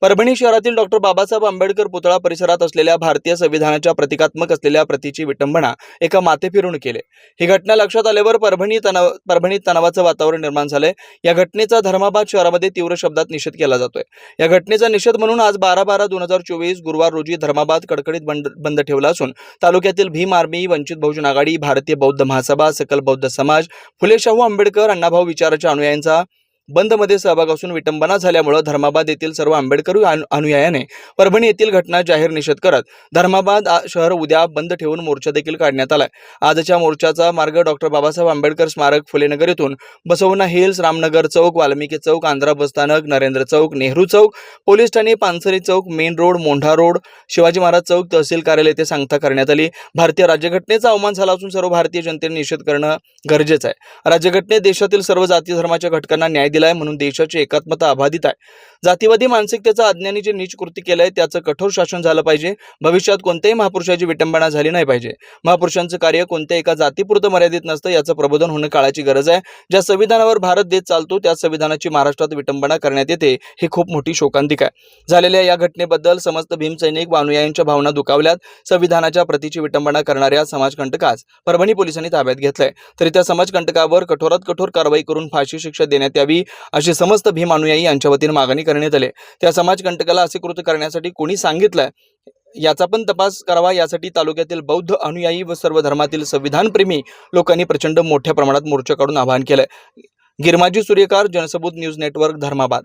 परभणी शहरातील डॉक्टर बाबासाहेब आंबेडकर पुतळा परिसरात असलेल्या भारतीय संविधानाच्या प्रतिकात्मक असलेल्या प्रतीची विटंबना एका माथेफिरून केले। ही घटना लक्षात आल्यावर परभणीत तणावाचं वातावरण निर्माण झालंय। या घटनेचा धर्माबाद शहरामध्ये तीव्र शब्दात निषेध केला जातोय। या घटनेचा निषेध म्हणून आज 12/12/2024 गुरुवार रोजी धर्माबाद कडकडीत बंद ठेवला असून तालुक्यातील भीम आर्मी, वंचित बहुजन आघाडी, भारतीय बौद्ध महासभा, सकल बौद्ध समाज, फुले शाहू आंबेडकर अण्णाभाऊ विचाराच्या अनुयायांचा बंदमध्ये सहभाग असून विटंबना झाल्यामुळे धर्माबाद येथील सर्व आंबेडकरी अनुयायाने परभणी येथील घटना जाहीर निषेध करत धर्माबाद शहर उद्या बंद ठेवून मोर्चा देखील काढण्यात आलाय। आजच्या मोर्चाचा मार्ग डॉक्टर बाबासाहेब आंबेडकर स्मारक, फुलेनगर येथून बसवना हिल्स, रामनगर चौक, वाल्मिकी चौक, आंध्रा बसस्थानक, नरेंद्र चौक, नेहरू चौक, पोलीस ठाणे, पानसरी चौक, मेन रोड, मोंढा रोड, शिवाजी महाराज चौक, तहसील कार्यालय येथे सांगता करण्यात आली। भारतीय राज्यघटनेचा अवमान झाला असून सर्व भारतीय जनतेने निषेध करणं गरजेचं आहे। राज्यघटनेत देशातील सर्व जाती धर्माच्या घटकांना न्याय दिलाय म्हणून देशाची एकात्मता अबाधित आहे। जातीवादी मानसिकतेचा अज्ञानी जे नीच कृती केलंय त्याचं कठोर शासन झालं पाहिजे। भविष्यात कोणत्याही महापुरुषाची विटंबना झाली नाही पाहिजे। महापुरुषांचं कार्य कोणत्या एका जातीपुरतं मर्यादित नसतं, याचं प्रबोधन होणं काळाची गरज आहे। ज्या संविधानावर भारत देश चालतो त्या संविधानाची महाराष्ट्रात विटंबना करण्यात येते ही खूप मोठी शोकांतिका आहे। झालेल्या या घटनेबद्दल समस्त भीमसैनिक व अनुयायांच्या भावना दुखावल्यात। संविधानाच्या प्रतीची विटंबना करणाऱ्या समाजकंटकास परभणी पोलिसांनी ताब्यात घेतलंय, तरी त्या समाजकंटकावर कठोरात कठोर कारवाई करून फाशी शिक्षा देण्यात यावी अशी समस्त भीम अनुयायी यांच्या वतीने मागणी करण्यात आली। त्या समाजकंटकाला असे कृत्य करण्यासाठी कोणी सांगितलंय याचा पण तपास करावा, यासाठी तालुक्यातील बौद्ध अनुयायी व सर्व धर्मातील संविधानप्रेमी लोकांनी प्रचंड मोठ्या प्रमाणात मोर्चा काढून आवाहन केलंय। गिरमाजी सूर्यकार, जनसबूत न्यूज नेटवर्क, धर्माबाद।